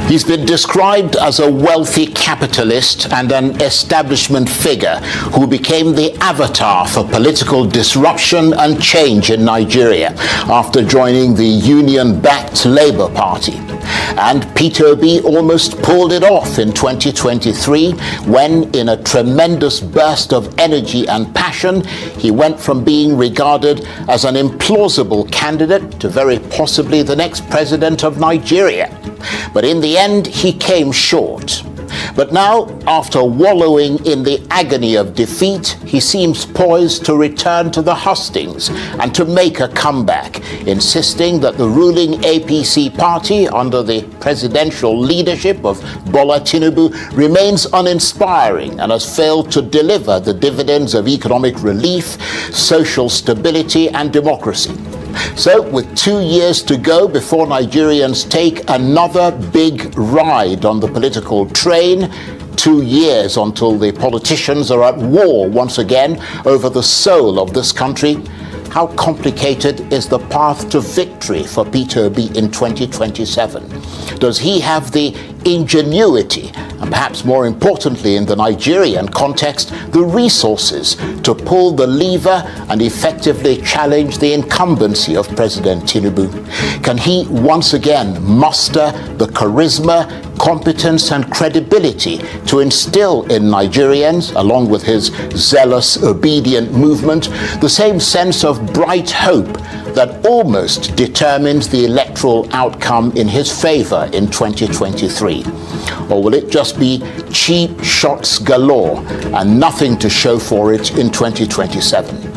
He's been described as a wealthy capitalist and an establishment figure who became the avatar for political disruption and change in Nigeria after joining the union-backed Labour Party. And Peter Obi almost pulled it off in 2023 when, in a tremendous burst of energy and passion, he went from being regarded as an implausible candidate to very possibly the next president of Nigeria. But in the end, he came short. But now, after wallowing in the agony of defeat, he seems poised to return to the hustings and to make a comeback, insisting that the ruling APC party under the presidential leadership of Bola Tinubu remains uninspiring and has failed to deliver the dividends of economic relief, social stability, and democracy. So, with 2 years to go before Nigerians take another big ride on the political train, 2 years until the politicians are at war once again over the soul of this country, how complicated is the path to victory for Peter Obi in 2027? Does he have the ingenuity, and perhaps more importantly in the Nigerian context, the resources to pull the lever and effectively challenge the incumbency of President Tinubu? Can he once again muster the charisma, competence and credibility to instill in Nigerians, along with his zealous, obedient movement, the same sense of bright hope that almost determines the electoral outcome in his favor in 2023? Or will it just be cheap shots galore and nothing to show for it in 2027?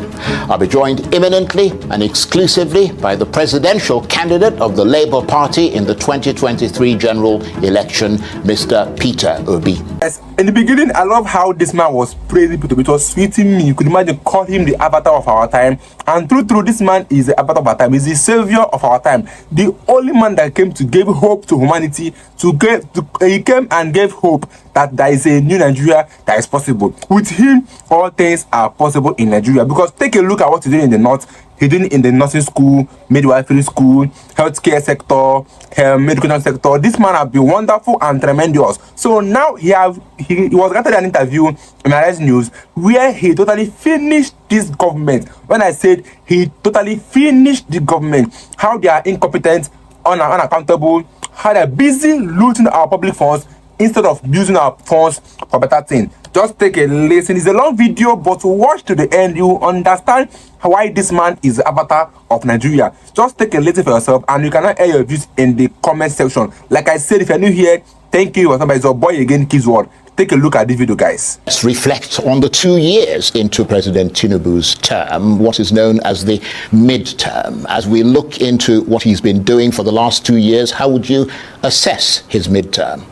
I'll be joined imminently and exclusively by the presidential candidate of the Labour Party in the 2023 general election, Mr. Peter Obi. Yes, in the beginning, I love how this man was praising Peter Obi. It was sweeting me. You could imagine, call him the avatar of our time. And through, this man is the avatar of our time. He's the savior of our time. The only man that came to give hope to humanity. He came and gave hope that there is a new Nigeria that is possible. With him, all things are possible in Nigeria. Because take a look at what he's doing in the north. He's doing it in the nursing school, midwifery school, healthcare sector, medical sector. This man has been wonderful and tremendous. So now he was granted an interview in Arise News where he totally finished this government. When I said he totally finished the government, how they are incompetent, unaccountable, how they're busy looting our public funds instead of using our funds for better things. Just take a listen. It's a long video, but watch to the end. You understand why this man is the avatar of Nigeria. Just take a listen for yourself, and you cannot air your views in the comment section. Like I said, if you're new here, thank you. It's your boy again, Kids World. Take a look at this video, guys. Let's reflect on the 2 years into President Tinubu's term, what is known as the midterm. As we look into what he's been doing for the last 2 years, how would you assess his midterm?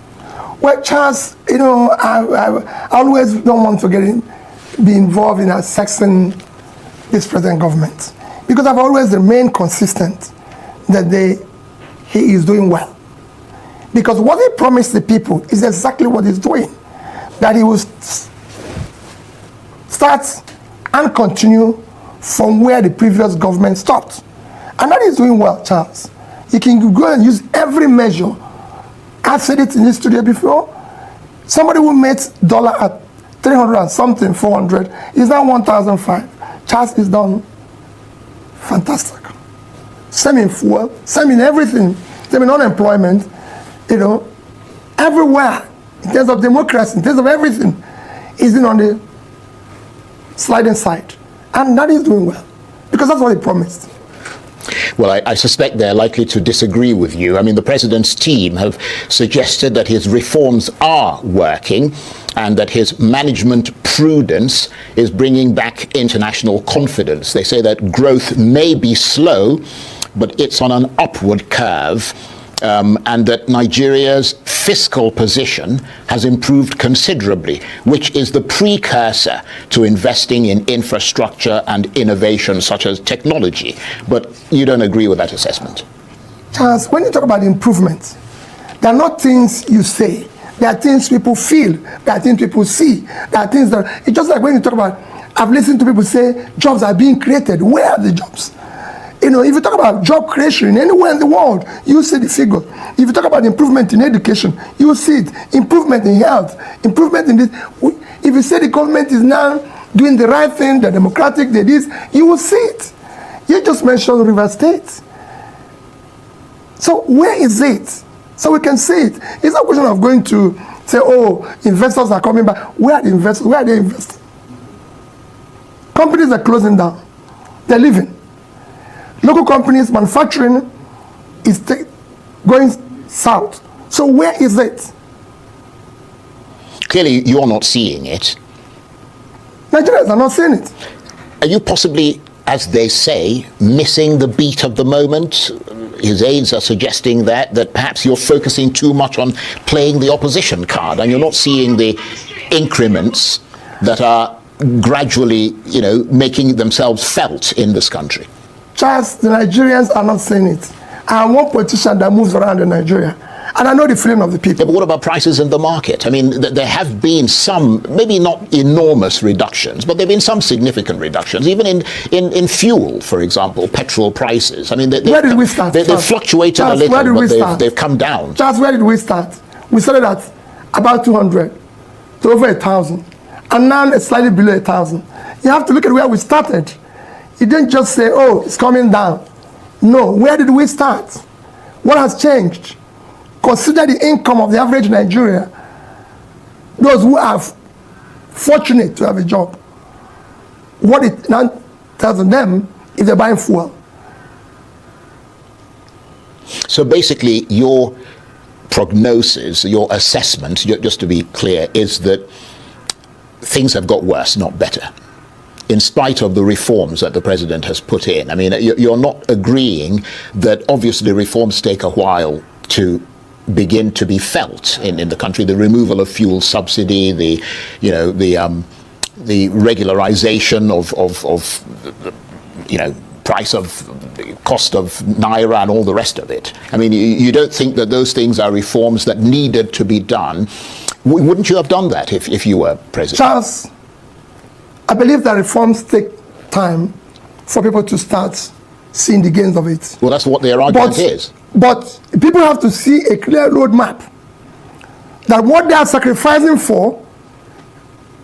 Well, Charles, I always don't want to be involved in assessing this present government, because I've always remained consistent that he is doing well. Because what he promised the people is exactly what he's doing. That he will start and continue from where the previous government stopped. And that is doing well, Charles. You can go and use every measure. I've said it in this studio before. Somebody who made dollar at 300 and something, 400, is now 1,005. Charles is done fantastic. Same in fuel, same in everything, same in unemployment, everywhere, in terms of democracy, in terms of everything, is on the sliding side. And that is doing well, because that's what he promised. Well, I suspect they're likely to disagree with you. I mean, the president's team have suggested that his reforms are working and that his management prudence is bringing back international confidence. They say that growth may be slow, but it's on an upward curve, and that Nigeria's fiscal position has improved considerably, which is the precursor to investing in infrastructure and innovation such as technology. But you don't agree with that assessment? Charles, when you talk about improvements, there are not things you say. There are things people feel. There are things people see. There are things that, it's just like when you talk about, I've listened to people say jobs are being created. Where are the jobs? You know, if you talk about job creation anywhere in the world, you see the figures. If you talk about improvement in education, you see it. Improvement in health, improvement in this. If you say the government is now doing the right thing, the democratic, the this, you will see it. You just mentioned River State. So where is it? So we can see it. It's not a question of going to say, oh, investors are coming back. Where are the investors? Where are they investing? Companies are closing down. They're leaving. Local companies, manufacturing is going south. So where is it? Clearly, you're not seeing it. Nigerians are not seeing it. Are you possibly, as they say, missing the beat of the moment? His aides are suggesting that perhaps you're focusing too much on playing the opposition card and you're not seeing the increments that are gradually, making themselves felt in this country. Charles, the Nigerians are not seeing it. I am one politician that moves around in Nigeria, and I know the feeling of the people. Yeah, but what about prices in the market? I mean, there have been some, maybe not enormous reductions, but there have been some significant reductions, even in fuel, for example, petrol prices. I mean, where did we start? They've fluctuated Charles, a little, but they've come down. Charles, where did we start? We started at about 200 to over 1,000, and now it's slightly below 1,000. You have to look at where we started. You didn't just say, oh, it's coming down. No, where did we start? What has changed? Consider the income of the average Nigerian, those who are fortunate to have a job. What it now tells them if they're buying fuel. So basically, your prognosis, your assessment, just to be clear, is that things have got worse, not better, in spite of the reforms that the president has put in. I mean, you're not agreeing that obviously reforms take a while to begin to be felt in the country. The removal of fuel subsidy, the regularization of price of cost of naira and all the rest of it. I mean, you don't think that those things are reforms that needed to be done? Wouldn't you have done that if you were president? Charles, I believe that reforms take time for people to start seeing the gains of it. Well, that's what their argument is. But people have to see a clear roadmap that what they are sacrificing for,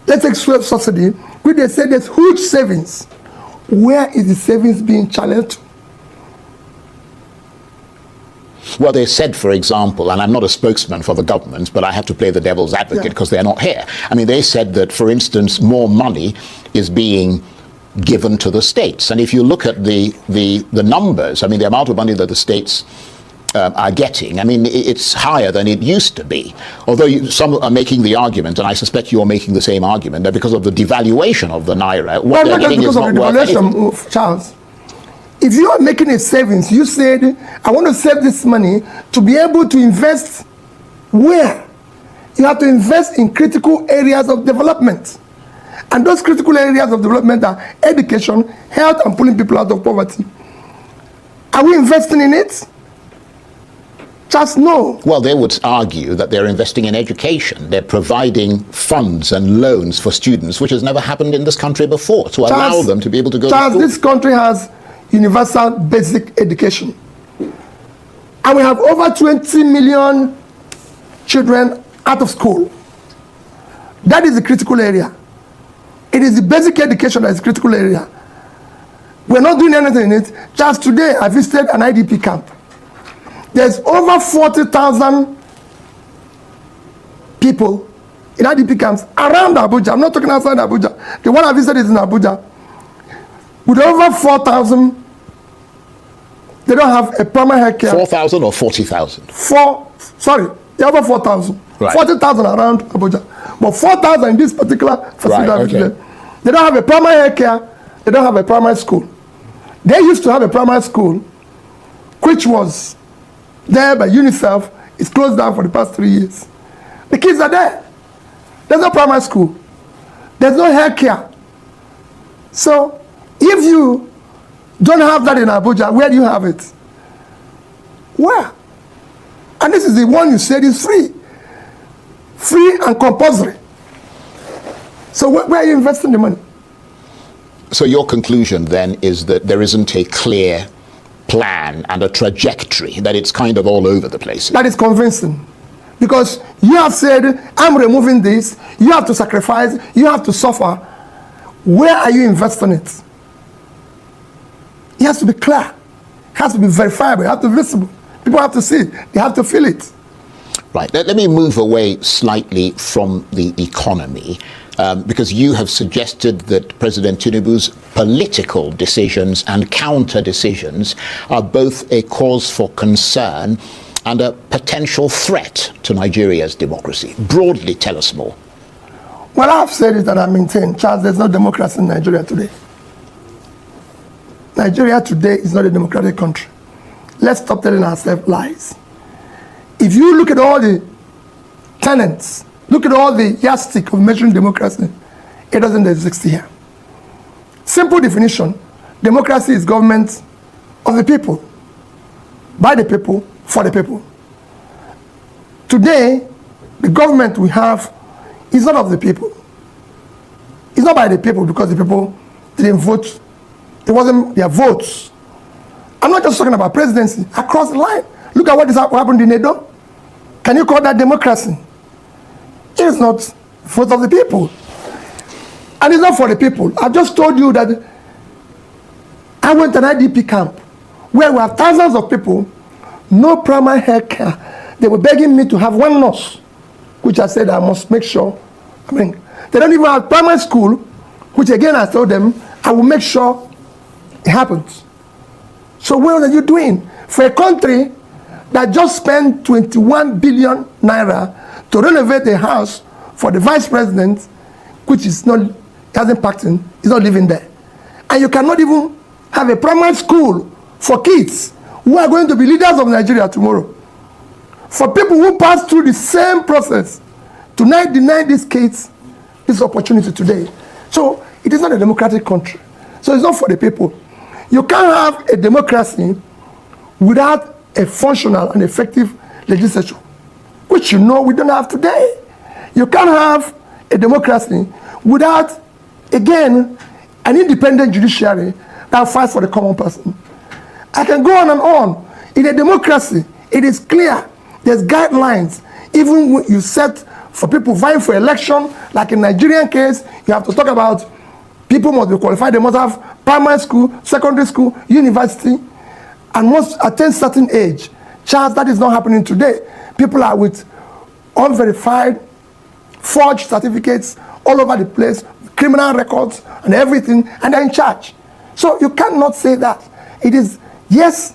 let's take fuel subsidy, which they say there's huge savings. Where is the savings being challenged? Well, they said, for example, and I'm not a spokesman for the government, but I have to play the devil's advocate because they're not here. I mean, they said that, for instance, more money is being given to the states. And if you look at the numbers, I mean, the amount of money that the states are getting, I mean, it's higher than it used to be. Although some are making the argument, and I suspect you're making the same argument, that because of the devaluation of the naira, what they're getting is not worth anything. Charles, if you are making a savings, you said, I want to save this money to be able to invest where? You have to invest in critical areas of development. And those critical areas of development are education, health, and pulling people out of poverty. Are we investing in it? Just no. Well, they would argue that they're investing in education. They're providing funds and loans for students, which has never happened in this country before, to allow them to be able to go to school. This country has universal basic education. And we have over 20 million children out of school. That is the critical area. It is the basic education that is the critical area. We're not doing anything in it. Just today, I visited an IDP camp. There's over 40,000 people in IDP camps around Abuja. I'm not talking outside Abuja. The one I visited is in Abuja. With over 4,000, they don't have a primary health care. 4,000 or 40,000? They're over 4,000. Right. 40,000 around Abuja. But 4,000 in this particular facility. Right, okay. They don't have a primary health care. They don't have a primary school. They used to have a primary school, which was there by UNICEF. It's closed down for the past 3 years. The kids are there. There's no primary school. There's no health care. So, if you don't have that in Abuja, where do you have it? Where? And this is the one you said is free. Free and compulsory. So where are you investing the money? So your conclusion then is that there isn't a clear plan and a trajectory, that it's kind of all over the place? That is convincing. Because you have said, I'm removing this, you have to sacrifice, you have to suffer. Where are you investing it? It has to be clear. It has to be verifiable. It has to be visible. People have to see it. They have to feel it. Right. Let me move away slightly from the economy, because you have suggested that President Tinubu's political decisions and counter decisions are both a cause for concern and a potential threat to Nigeria's democracy. Broadly, tell us more. Well, I've said it and I maintain, Charles, there's no democracy in Nigeria today. Nigeria today is not a democratic country. Let's stop telling ourselves lies. If you look at all the tenets, look at all the yardstick of measuring democracy, it doesn't exist here. Simple definition, democracy is government of the people, by the people, for the people. Today, the government we have is not of the people. It's not by the people because the people didn't vote. It wasn't their votes. I'm not just talking about presidency, across the line. Look at what happened in Edo. Can you call that democracy? It is not vote of the people. And it's not for the people. I've just told you that I went to an IDP camp where we have thousands of people, no primary health care. They were begging me to have one nurse, which I said I must make sure. I mean, they don't even have primary school, which again I told them I will make sure it happens. So what are you doing? For a country that just spent 21 billion naira to renovate a house for the vice president, which is not, hasn't packed in, is not living there. And you cannot even have a primary school for kids who are going to be leaders of Nigeria tomorrow. For people who passed through the same process to deny these kids this opportunity today. So it is not a democratic country. So it's not for the people. You can't have a democracy without a functional and effective legislature, which you know we don't have today. You can't have a democracy without, again, an independent judiciary that fights for the common person. I can go on and on. In a democracy, it is clear. There's guidelines. Even when you set for people vying for election, like in Nigerian case, you have to talk about people must be qualified. They must have primary school, secondary school, university, and must attain certain age. Charles, that is not happening today. People are with unverified, forged certificates all over the place, criminal records and everything, and they're in charge. So you cannot say that. It is, yes,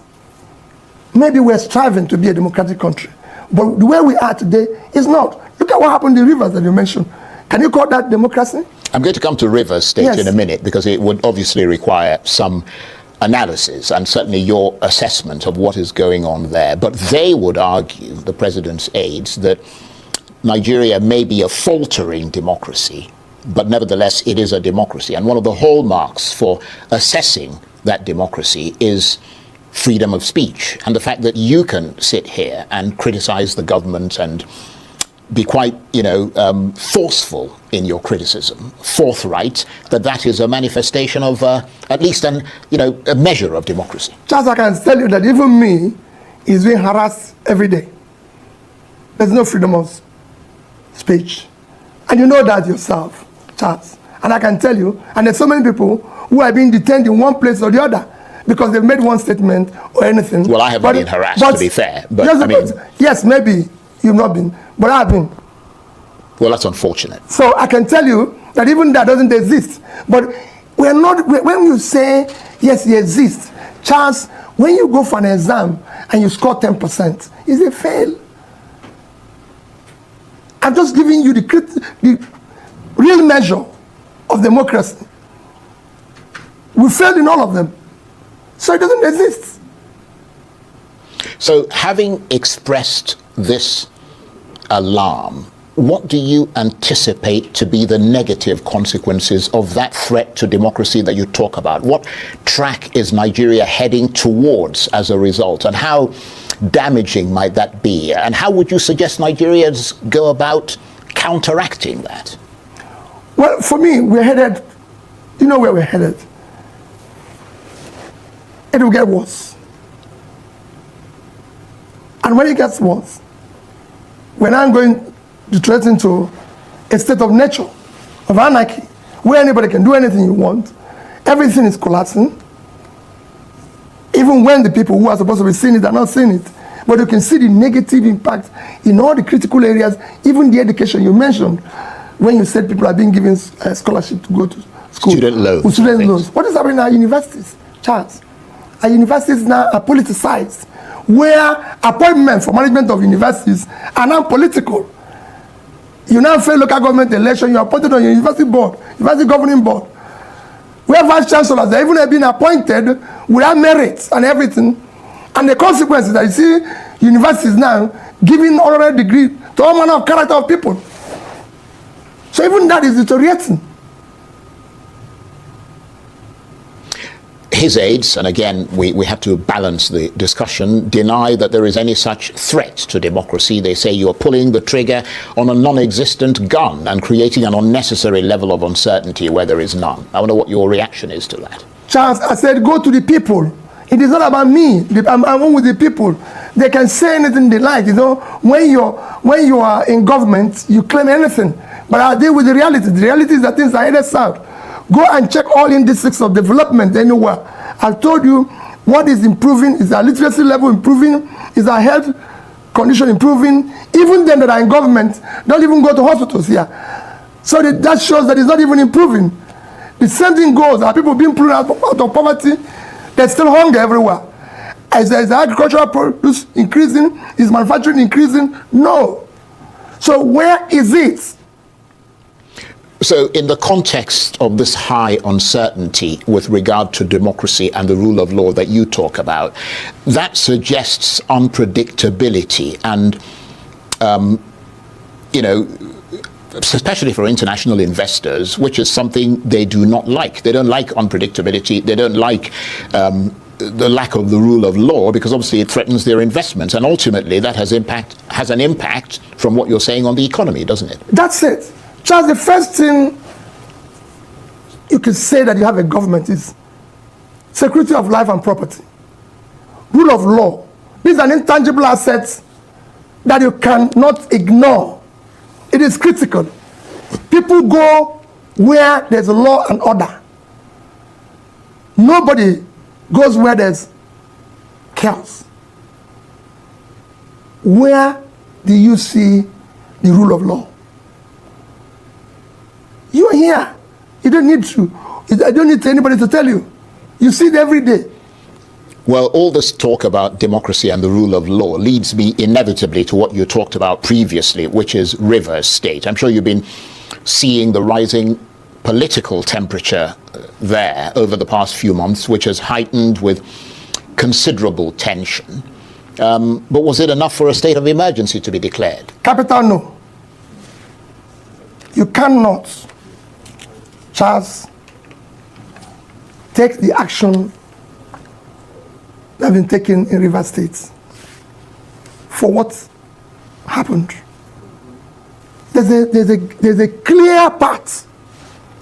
maybe we're striving to be a democratic country, but the way we are today is not. Look at what happened in the rivers that you mentioned. Can you call that democracy? I'm going to come to Rivers State Yes. in a minute, because it would obviously require some analysis and certainly your assessment of what is going on there. But they would argue, the president's aides, that Nigeria may be a faltering democracy, but nevertheless it is a democracy. And one of the hallmarks for assessing that democracy is freedom of speech, and the fact that you can sit here and criticize the government and be quite, forceful in your criticism, forthright, that is a manifestation of at least a measure of democracy. Charles, I can tell you that even me is being harassed every day. There's no freedom of speech. And you know that yourself, Charles. And I can tell you, and there's so many people who are being detained in one place or the other because they've made one statement or anything. Well, I haven't been harassed, to be fair. But yes, yes, maybe you've not been, but I've been. Well, that's unfortunate. So I can tell you that even that doesn't exist. But we're not, when you say, yes, it exists, Charles, when you go for an exam and you score 10%, is a fail. I'm just giving you the real measure of democracy. We failed in all of them. So it doesn't exist. So having expressed this alarm, what do you anticipate to be the negative consequences of that threat to democracy that you talk about? What track is Nigeria heading towards as a result? And how damaging might that be? And how would you suggest Nigerians go about counteracting that? Well, for me, we're headed, you know where we're headed. It will get worse. And when it gets worse, we're now going to threaten to a state of nature, of anarchy, where anybody can do anything you want. Everything is collapsing. Even when the people who are supposed to be seeing it are not seeing it. But you can see the negative impact in all the critical areas, even the education you mentioned, when you said people are being given scholarship to go to school. Student loans. Student loans. What is happening at our universities, Charles? Our universities now are politicized, where appointments for management of universities are now political. You now fail local government election, you are appointed on your university board, university governing board, where vice chancellors are even have been appointed without merits and everything. And the consequences that you see universities now giving honorary degree to all manner of character of people. So even that is deteriorating. His aides, and again, we have to balance the discussion, deny that there is any such threat to democracy. They say you're pulling the trigger on a non-existent gun and creating an unnecessary level of uncertainty where there is none. I wonder what your reaction is to that. Charles, I said go to the people. It is not about me. I'm one with the people. They can say anything they like. You know, when you are in government, you claim anything. But I deal with the reality. The reality is that things are headed south. Go and check all indices of development anywhere. I've told you what is improving. Is our literacy level improving? Is our health condition improving? Even them that are in government don't even go to hospitals here. So that shows that it's not even improving. The same thing goes. Are people being pulled out of poverty? There's still hunger everywhere. Is the agricultural produce increasing? Is manufacturing increasing? No. So where is it? So in the context of this high uncertainty with regard to democracy and the rule of law that you talk about, that suggests unpredictability and, you know, especially for international investors, which is something they do not like. They don't like unpredictability. They don't like the lack of the rule of law, because obviously it threatens their investments. And ultimately that has an impact from what you're saying on the economy, doesn't it? That's it. Charles, the first thing you can say that you have a government is security of life and property, rule of law. These are intangible assets that you cannot ignore. It is critical. People go where there's a law and order. Nobody goes where there's chaos. Where do you see the rule of law? You are here. You don't need to. I don't need anybody to tell you. You see it every day. Well, all this talk about democracy and the rule of law leads me inevitably to what you talked about previously, which is Rivers State. I'm sure you've been seeing the rising political temperature there over the past few months, which has heightened with considerable tension. But was it enough for a state of emergency to be declared? Capital no. You cannot, Charles, take the action that have been taken in Rivers State for what happened. There's a clear path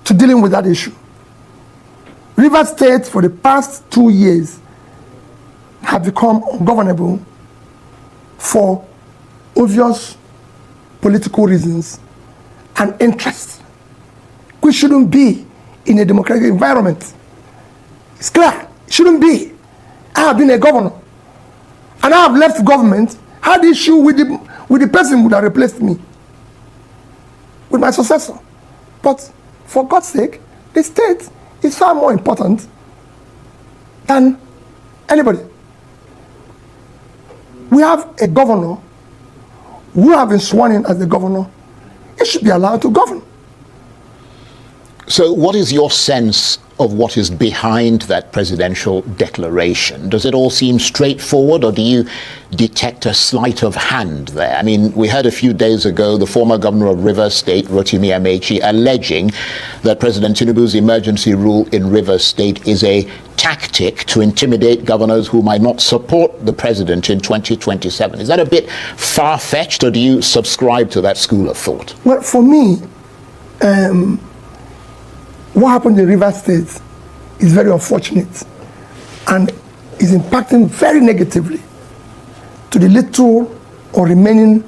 to dealing with that issue. Rivers State for the past 2 years have become ungovernable for obvious political reasons and interests, which shouldn't be in a democratic environment. It's clear, it shouldn't be. I have been a governor, and I have left government, had issue with the person who would have replaced me, with my successor. But for God's sake, the state is far more important than anybody. We have a governor who have been sworn in as the governor. He should be allowed to govern. So what is your sense of what is behind that presidential declaration? Does it all seem straightforward, or do you detect a sleight of hand there? I mean, we heard a few days ago the former governor of Rivers State, Rotimi Amechi, alleging that President Tinubu's emergency rule in Rivers State is a tactic to intimidate governors who might not support the president in 2027. Is that a bit far-fetched, or do you subscribe to that school of thought? Well, for me, what happened in Rivers State is very unfortunate and is impacting very negatively to the little or remaining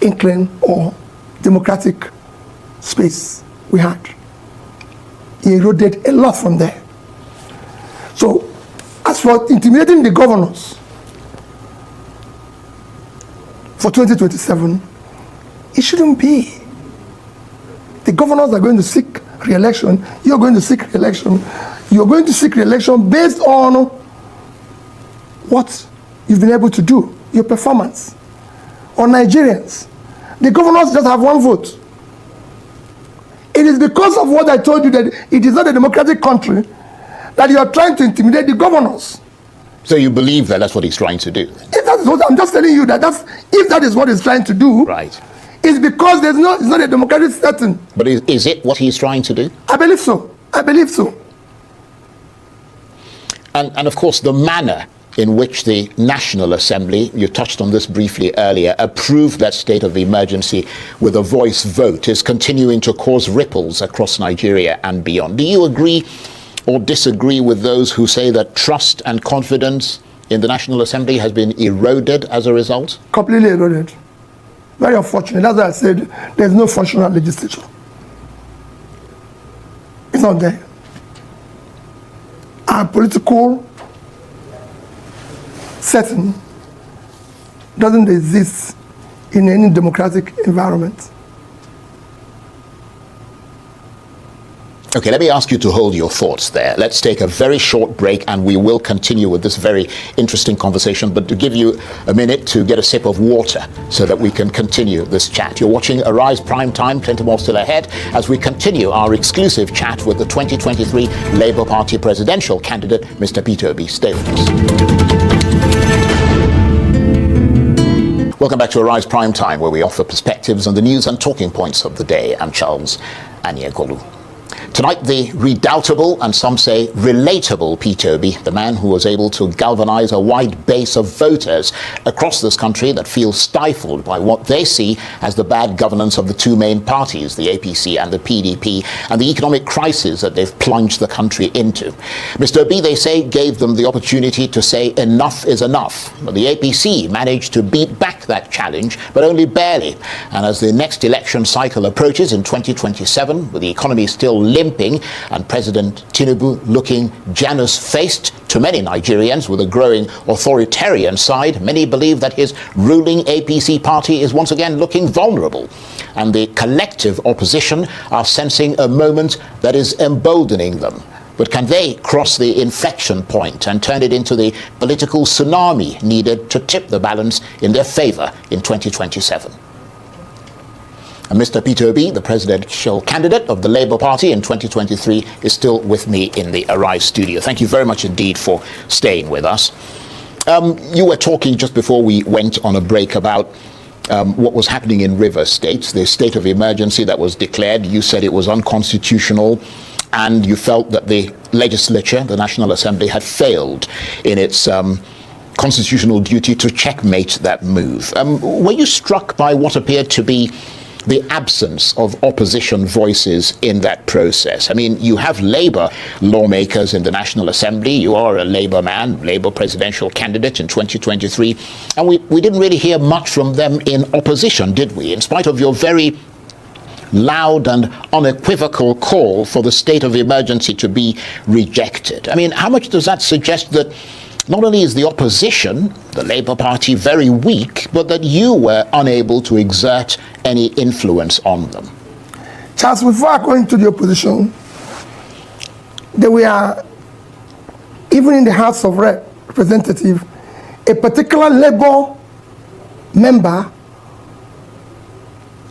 inkling or democratic space we had. He eroded a lot from there. So, as for intimidating the governors for 2027, it shouldn't be. The governors are going to seek re-election. You're going to seek re-election. You're going to seek re-election based on what you've been able to do, your performance. On Nigerians, the governors just have one vote. It is because of what I told you that it is not a democratic country that you are trying to intimidate the governors. So you believe that that's what he's trying to do? If that is what I'm just telling you, if that is what he's trying to do, right, it's because it's not a democratic setting. But is it what he's trying to do? I believe so. I believe so. And of course, the manner in which the National Assembly, you touched on this briefly earlier, approved that state of emergency with a voice vote is continuing to cause ripples across Nigeria and beyond. Do you agree or disagree with those who say that trust and confidence in the National Assembly has been eroded as a result? Completely eroded. Very unfortunate. That's why I said there's no functional legislature. It's not there. Our political setting doesn't exist in any democratic environment. Okay, let me ask you to hold your thoughts there. Let's take a very short break and we will continue with this very interesting conversation, but to give you a minute to get a sip of water so that we can continue this chat. You're watching Arise Prime Time, plenty more still ahead as we continue our exclusive chat with the 2023 Labour Party presidential candidate, Mr. Peter Obi. Stay with us. Welcome back to Arise Prime Time, where we offer perspectives on the news and talking points of the day. I'm Charles Anyekolu. Tonight, the redoubtable and some say relatable Peter Obi, the man who was able to galvanize a wide base of voters across this country that feel stifled by what they see as the bad governance of the two main parties, the APC and the PDP, and the economic crisis that they've plunged the country into. Mr. Obi, they say, gave them the opportunity to say enough is enough. But the APC managed to beat back that challenge, but only barely. And as the next election cycle approaches in 2027, with the economy still limping and President Tinubu looking Janus-faced to many Nigerians with a growing authoritarian side, many believe that his ruling APC party is once again looking vulnerable. And the collective opposition are sensing a moment that is emboldening them. But can they cross the inflection point and turn it into the political tsunami needed to tip the balance in their favor in 2027? And Mr. Peter Obi, the presidential candidate of the Labour Party in 2023, is still with me in the Arise studio. Thank you very much indeed for staying with us. You were talking just before we went on a break about what was happening in River State, the state of emergency that was declared. You said it was unconstitutional, and you felt that the legislature, the National Assembly, had failed in its constitutional duty to checkmate that move. Were you struck by what appeared to be the absence of opposition voices in that process? I mean, you have Labour lawmakers in the National Assembly. You are a Labour man, Labour presidential candidate in 2023. And we didn't really hear much from them in opposition, did we? In spite of your very loud and unequivocal call for the state of emergency to be rejected. I mean, how much does that suggest that not only is the opposition, the Labour Party, very weak, but that you were unable to exert any influence on them? Charles, before I go into the opposition, there were, even in the House of Representatives, a particular Labour member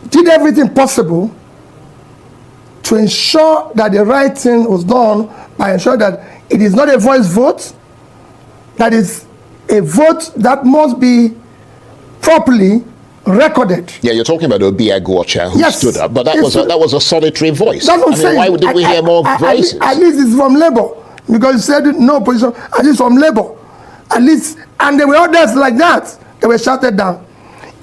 did everything possible to ensure that the right thing was done by ensuring that it is not a voice vote, that is a vote that must be properly recorded. Yeah, you're talking about Obi Agwocha who stood up, but that was a solitary voice. That's what I'm saying. Why did we hear more voices? At least it's from Labour, because you said no opposition. At least from Labour, at least, and there were others like that. They were shouted down.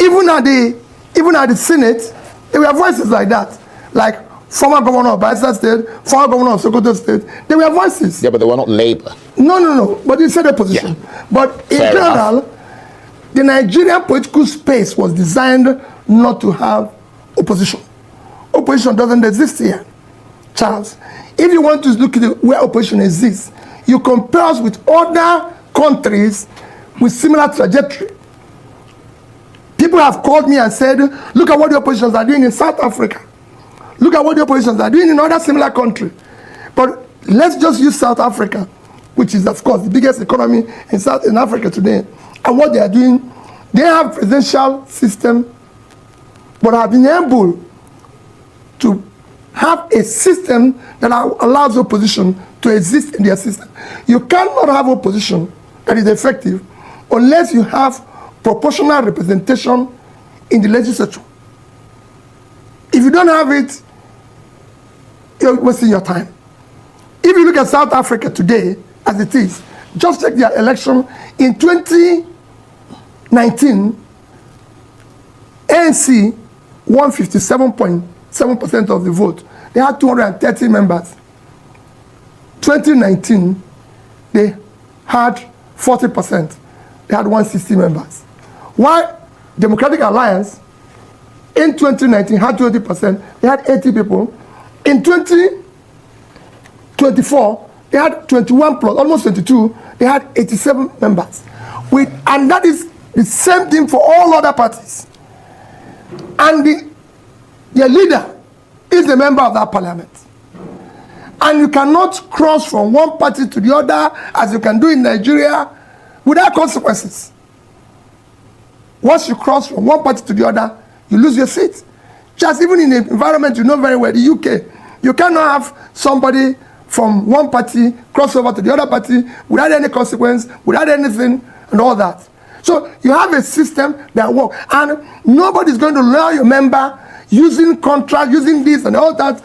Even at the Senate, there were voices like that, like former governor of Bayelsa State, former governor of Sokoto State. They were voices. Yeah, but they were not Labour. No. But you said opposition. Yeah. But in Fair general, enough. the Nigerian political space was designed not to have opposition. Opposition doesn't exist here, Charles. If you want to look at where opposition exists, you compare us with other countries with similar trajectory. People have called me and said, look at what the oppositions are doing in South Africa. Look at what the oppositions are doing in other similar countries. But let's just use South Africa, which is, of course, the biggest economy in Africa today. And what they are doing, they have a presidential system, but have been able to have a system that allows opposition to exist in their system. You cannot have opposition that is effective unless you have proportional representation in the legislature. If you don't have it, you're wasting your time. If you look at South Africa today, as it is, just check their election in 2019, ANC won 57.7% of the vote. They had 230 members. 2019, they had 40%. They had 160 members. While Democratic Alliance in 2019 had 20%, they had 80 people. In 2024, they had 21 plus, almost 22, they had 87 members. And that is the same thing for all other parties. And their leader is a member of that parliament. And you cannot cross from one party to the other as you can do in Nigeria without consequences. Once you cross from one party to the other, you lose your seat. Just even in the environment you know very well, the UK, you cannot have somebody from one party cross over to the other party without any consequence, without anything, and all that. So you have a system that works, and nobody's going to lure your member using contract, using this and all that,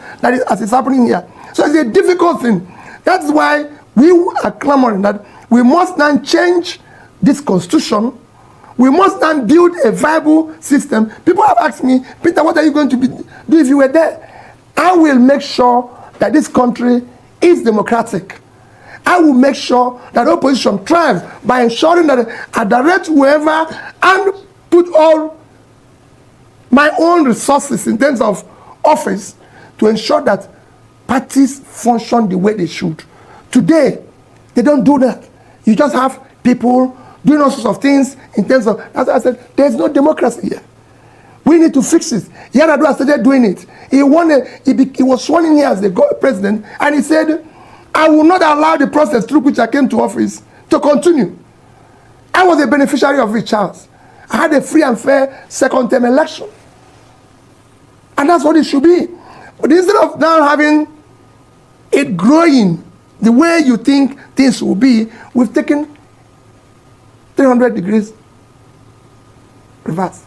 as is happening here. So it's a difficult thing. That's why we are clamoring that we must now change this constitution. We must now build a viable system. People have asked me, Peter, what are you going to do if you were there? I will make sure that this country is democratic. I will make sure that opposition thrives by ensuring that I direct whoever and put all my own resources in terms of office to ensure that parties function the way they should. Today, they don't do that. You just have people doing all sorts of things in terms of, as I said, there's no democracy here. We need to fix it. Yar'Adua started doing it. He was sworn in here as the president, and he said, I will not allow the process through which I came to office to continue. I was a beneficiary of it, Charles. I had a free and fair second-term election. And that's what it should be. But instead of now having it growing the way you think things will be, we've taken 300 degrees reverse.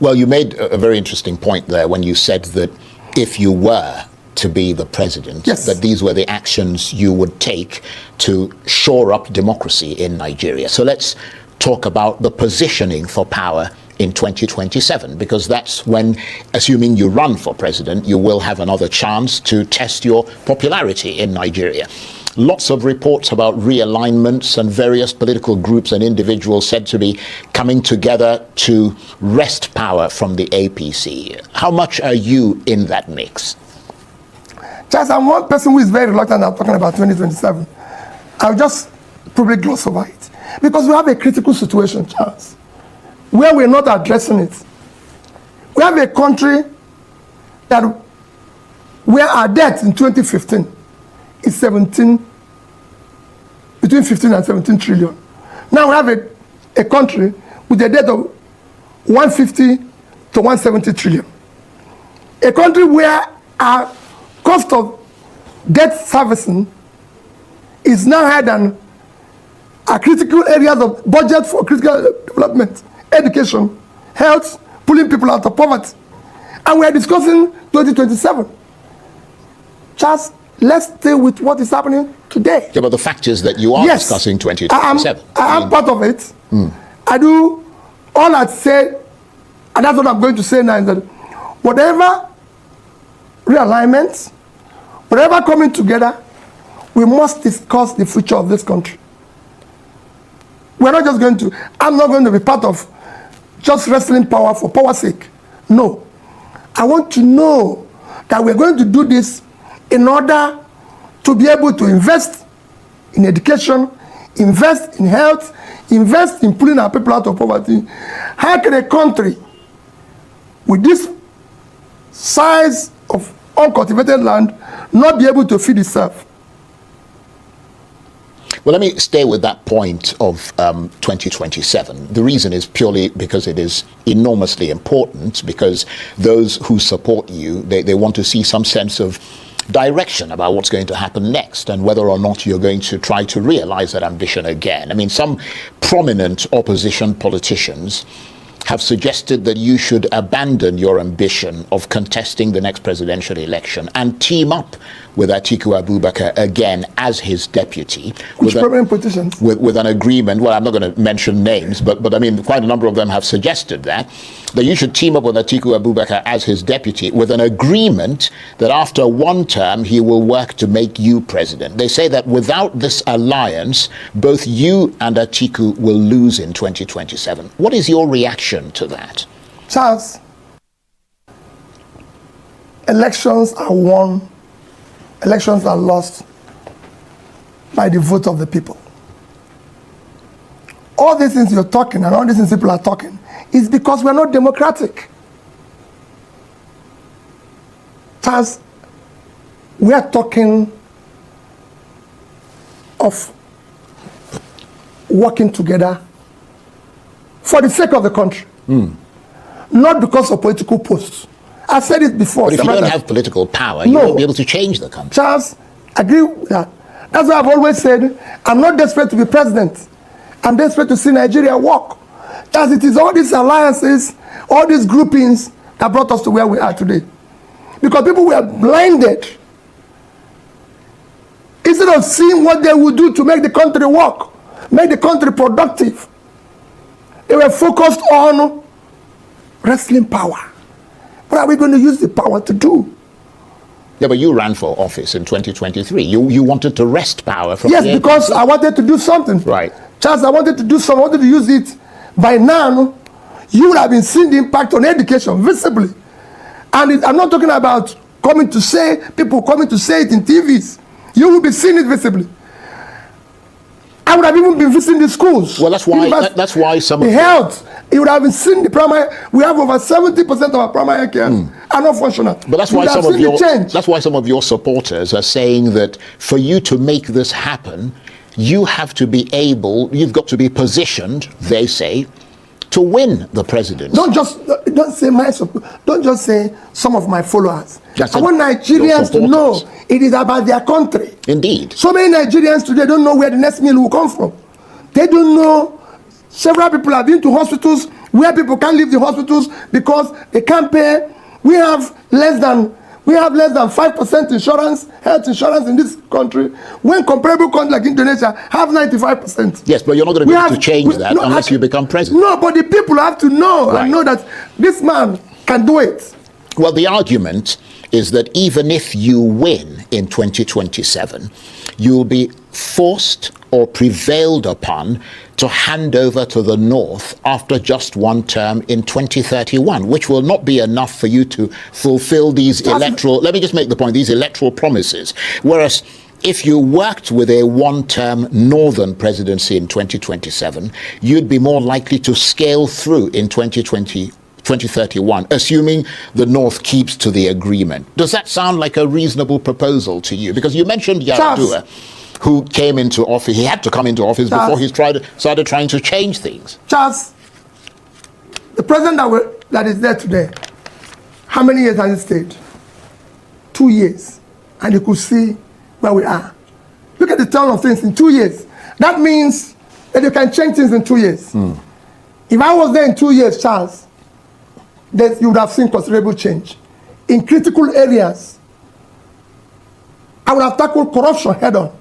Well, you made a very interesting point there when you said that if you were to be the president, yes, that these were the actions you would take to shore up democracy in Nigeria. So let's talk about the positioning for power in 2027, because that's when, assuming you run for president, you will have another chance to test your popularity in Nigeria. Lots of reports about realignments and various political groups and individuals said to be coming together to wrest power from the APC. How much are you in that mix? Charles, I'm one person who is very reluctant about talking about 2027. I'll just probably gloss over it. Because we have a critical situation, Charles, where we're not addressing it. We have a country where our debt in 2015 is between 15 and 17 trillion. Now we have a country with a debt of 150 to 170 trillion. A country where our cost of debt servicing is now higher than our critical areas of budget for critical development, education, health, pulling people out of poverty. And we are discussing 2027. Just let's stay with what is happening today. Yeah, but the fact is that you are discussing 2027. I am part of it. I do all I'd say, and that's what I'm going to say now, is that whatever realignment, whatever coming together, we must discuss the future of this country. We're not just going to, I'm not going to be part of just wrestling power for power's sake. No. I want to know that we're going to do this in order to be able to invest in education, invest in health, invest in pulling our people out of poverty. How can a country with this size of uncultivated land not be able to feed itself? Well, let me stay with that point of 2027. The reason is purely because it is enormously important, because those who support you, they want to see some sense of direction about what's going to happen next and whether or not you're going to try to realize that ambition again. I mean, some prominent opposition politicians have suggested that you should abandon your ambition of contesting the next presidential election and team up with Atiku Abubakar again as his deputy. Which prominent politicians? With an agreement. Well, I'm not going to mention names, but I mean, quite a number of them have suggested that you should team up with Atiku Abubakar as his deputy with an agreement that after one term he will work to make you president. They say that without this alliance, both you and Atiku will lose in 2027. What is your reaction to that? Charles, elections are won, elections are lost by the vote of the people. All these things you're talking and all these things people are talking is because we're not democratic. Charles, we are talking of working together for the sake of the country, not because of political posts. I said it before. But if you don't have political power, you won't be able to change the country. Charles, agree with that. That's why I've always said, I'm not desperate to be president. I'm desperate to see Nigeria work. Charles, it is all these alliances, all these groupings that brought us to where we are today. Because people were blinded. Instead of seeing what they would do to make the country work, make the country productive, they were focused on wrestling power. What are we going to use the power to do? Yeah, but you ran for office in 2023. You wanted to wrest power from Yes, because I wanted to do something. Right. Charles, I wanted to do something. I wanted to use it. By now, you would have been seeing the impact on education visibly. And I'm not talking about people coming to say it in TVs. You will be seeing it visibly. I would have even been visiting the schools. Well, that's why some of the health. You would have been seeing the primary. We have over 70% of our primary care are not functional. But that's why some of your supporters are saying that for you to make this happen, you've got to be positioned, they say, to win the presidency. Don't just say some of my followers. I want Nigerians to know it is about their country. Indeed. So many Nigerians today don't know where the next meal will come from. They don't know. Several people have been to hospitals where people can't leave the hospitals because they can't pay. We have less than 5% insurance, health insurance in this country, when comparable countries like Indonesia have 95%. Yes, but you're not going to be able to change that unless you become president. No, but the people have to know and know that this man can do it. Well, the argument is that even if you win in 2027, you'll be forced or prevailed upon to hand over to the North after just one term in 2031, which will not be enough for you to fulfill these let me just make the point, these electoral promises. Whereas if you worked with a one-term northern presidency in 2027, you'd be more likely to scale through in 2031, assuming the North keeps to the agreement. Does that sound like a reasonable proposal to you? Because you mentioned Yar'Adua, who came into office. He had to come into office before he started trying to change things. Charles, the president that is there today, how many years has he stayed? 2 years. And you could see where we are. Look at the turn of things in 2 years. That means that you can change things in 2 years. If I was there in 2 years, Charles, then you would have seen considerable change. In critical areas, I would have tackled corruption head on.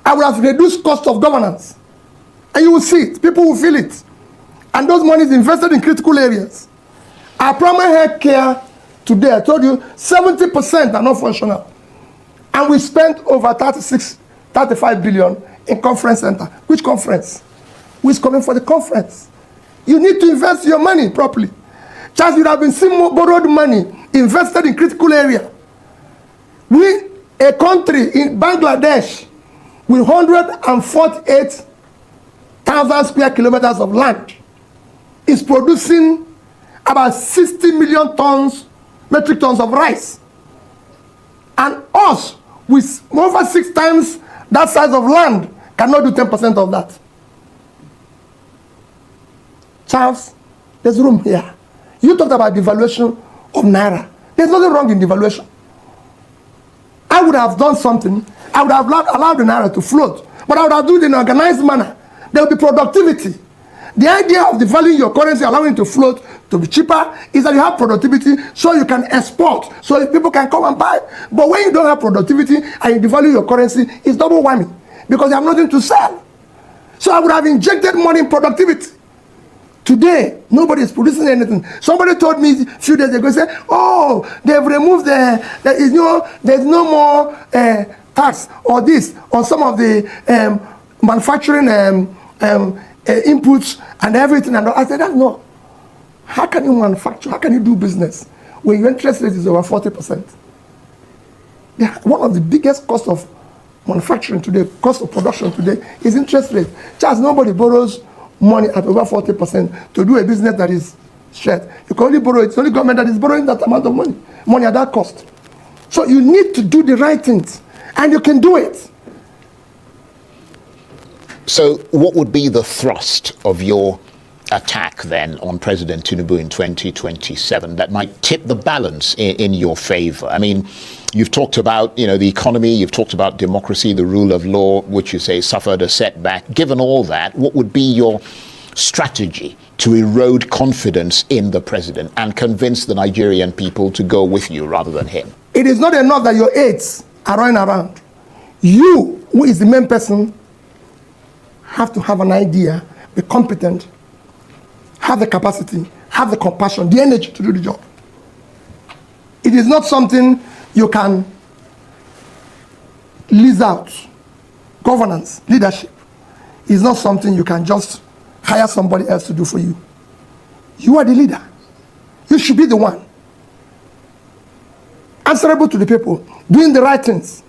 I would have reduced cost of governance. And you will see it. People will feel it. And those monies invested in critical areas. Our primary health care Today, I told you, 70% are not functional. And we spent over 35 billion in conference center. Which conference? Who is coming for the conference? You need to invest your money properly. Just you have been seeing more borrowed money invested in critical area. We, a country in Bangladesh with 148,000 square kilometers of land, is producing about 60 million metric tons of rice. And us, with over 6 times that size of land, cannot do 10% of that. Charles, there's room here. You talked about devaluation of Naira. There's nothing wrong in devaluation. I would have done something. I would have allowed the Naira to float. But I would have done it in an organized manner. There will be productivity. The idea of devaluing your currency, allowing it to float, to be cheaper, is that you have productivity so you can export, so people can come and buy. But when you don't have productivity and you devalue your currency, it's double whammy because you have nothing to sell. So I would have injected money in productivity. Today, nobody is producing anything. Somebody told me a few days ago, say, oh, they've removed there's no more tax or this on some of the manufacturing inputs and everything. And I said, no. How can you manufacture? How can you do business when your interest rate is over 40%? Yeah, one of the biggest costs of manufacturing today, cost of production today, is interest rate. Just nobody borrows money at over 40% to do a business that is straight. You can only borrow, it's only government that is borrowing that amount of money at that cost. So you need to do the right things, and you can do it. So what would be the thrust of your attack then on President Tinubu in 2027 that might tip the balance in your favor? I mean, you've talked about, the economy, you've talked about democracy, the rule of law, which you say suffered a setback. Given all that, what would be your strategy to erode confidence in the president and convince the Nigerian people to go with you rather than him? It is not enough that your aides are running around. You, who is the main person, have to have an idea, be competent, have the capacity, have the compassion, the energy to do the job. It is not something you can lease out. Governance, leadership is not something you can just hire somebody else to do for you. You are the leader. You should be the one. Answerable to the people, doing the right things.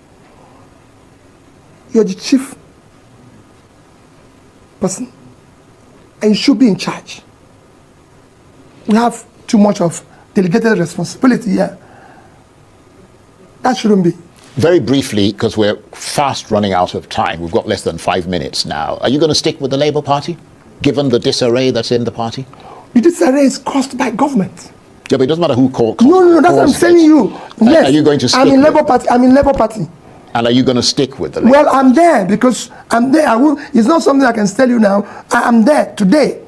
You're the chief person, and you should be in charge. We have too much of delegated responsibility here. That shouldn't be. Very briefly, because we're fast running out of time, we've got less than 5 minutes now. Are you going to stick with the Labour Party, given the disarray that's in the party? The disarray is caused by government. Yeah, but it doesn't matter who calls. No, that's what I'm telling you. Yes. Are you going to stick I'm in with Labour Party. I'm in Labour Party. And are you going to stick with the Labour? Well, I'm there because I'm there. It's not something I can tell you now. I'm there today.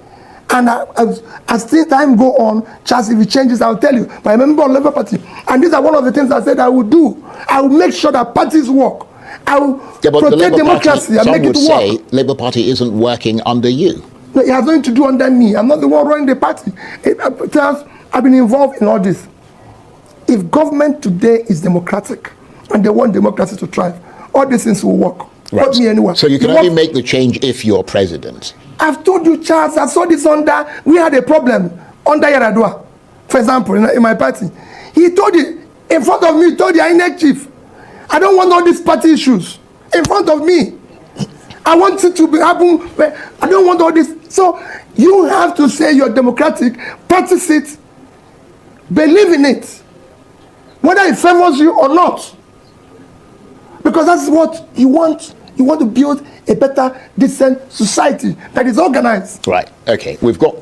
And as time go on, Charles, if it changes, I'll tell you. But I remember on Labour Party. And these are one of the things I said I would do. I will make sure that parties work. I will protect democracy and make it work. Some would say Labour Party isn't working under you. No, it has nothing to do under me. I'm not the one running the party. Charles, I've been involved in all this. If government today is democratic and they want democracy to thrive, all these things will work. Right. Put me anywhere. So you can only make the change if you're president. I've told you, Charles, I saw this we had a problem under Yaradua, for example, in my party. He told it in front of me, he told the INEC chief, I don't want all these party issues in front of me. I want it to happen, but I don't want all this. So you have to say you're democratic, practice it, believe in it, whether it favors you or not. Because that's what you want. You want to build a better, decent society that is organized. Right. Okay. We've got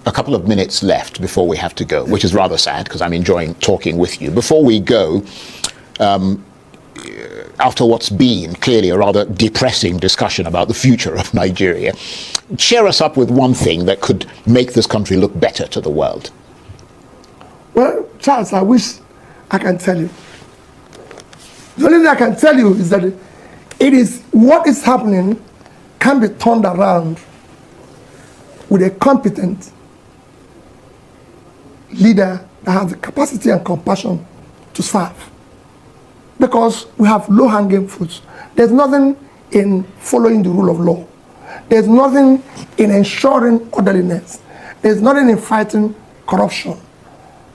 a couple of minutes left before we have to go, which is rather sad because I'm enjoying talking with you. Before we go, after what's been clearly a rather depressing discussion about the future of Nigeria, cheer us up with one thing that could make this country look better to the world. Well, Charles, I wish I can tell you. The only thing I can tell you is that it is what is happening can be turned around with a competent leader that has the capacity and compassion to serve. Because we have low-hanging fruits. There's nothing in following the rule of law. There's nothing in ensuring orderliness. There's nothing in fighting corruption.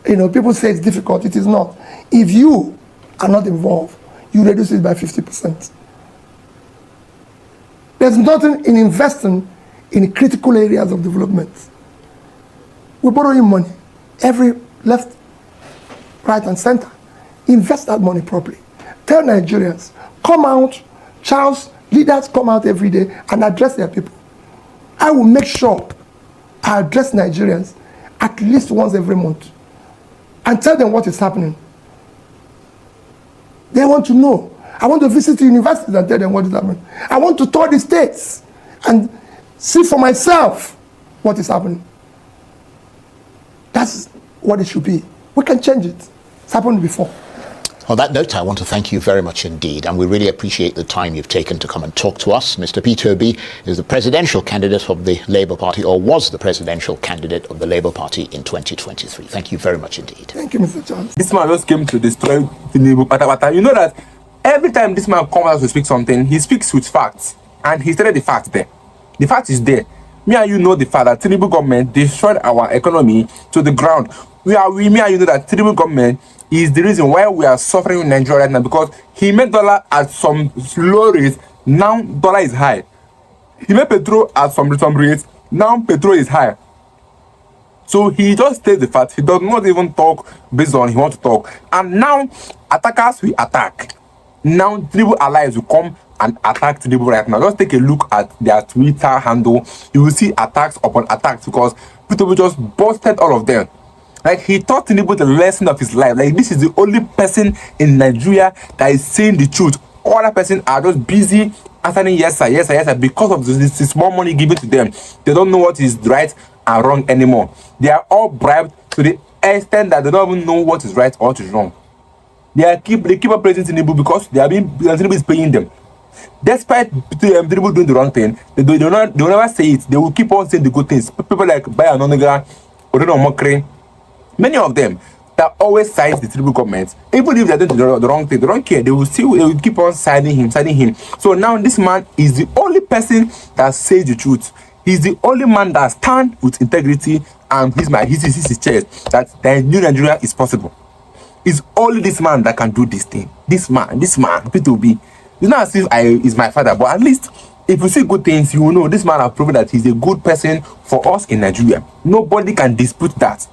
You know, people say it's difficult. It is not. If you are not involved, you reduce it by 50%. There's nothing in investing in critical areas of development. We're borrowing money, every left, right, and center. Invest that money properly. Tell Nigerians, come out, Charles, leaders come out every day and address their people. I will make sure I address Nigerians at least once every month and tell them what is happening. They want to know. I want to visit the universities and tell them what is happening. I want to tour the states and see for myself what is happening. That's what it should be. We can change it. It's happened before. On that note, I want to thank you very much indeed, and we really appreciate the time you've taken to come and talk to us. Mr. Peter Obi is the presidential candidate of the Labour Party, or was the presidential candidate of the Labour Party in 2023. Thank you very much indeed. Thank you, Mr. Charles. This man just came to destroy Tinubu. You know that every time this man comes out to speak something, he speaks with facts, and he stated the fact there. The fact is there. Me and you know the fact that Tinubu government destroyed our economy to the ground. Me and you know that Tinubu government is the reason why we are suffering in Nigeria right now, because he made dollar at some low rate. Now dollar is high. He made petrol at some rate. Now petrol is high. So he just states the fact. He does not even talk based on he wants to talk. And now attackers will attack. Now Tinubu allies will come and attack Tinubu right now. Just take a look at their Twitter handle. You will see attacks upon attacks, because Tinubu just busted all of them. Like, he taught Tinubu the lesson of his life. Like, this is the only person in Nigeria that is saying the truth. Other persons are just busy answering yes sir, yes sir, yes sir, because of this small money given to them. They don't know what is right and wrong anymore. They are all bribed to the extent that they don't even know what is right or what is wrong. They keep on praising Tinubu because Tinubu is paying them. Despite Tinubu doing the wrong thing, they will never say it. They will keep on saying the good things. People like Bayo Anoniga, Odono Mokre, many of them that always side the Tinubu government, even if they're doing the wrong thing, they don't care. They will keep on siding him. So now this man is the only person that says the truth. He's the only man that stands with integrity, and he's his chest that the new Nigeria is possible. It's only this man that can do this thing. This man, P2B. It's not as if is my father, but at least if you see good things, you will know this man has proven that he's a good person for us in Nigeria. Nobody can dispute that.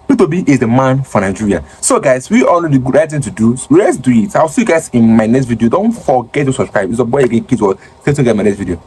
P2B is the man for Nigeria. So guys, we all know the right thing to do. So let's do it. I'll see you guys in my next video. Don't forget to subscribe. It's a boy again, kids. Stay tuned, guys, in my next video.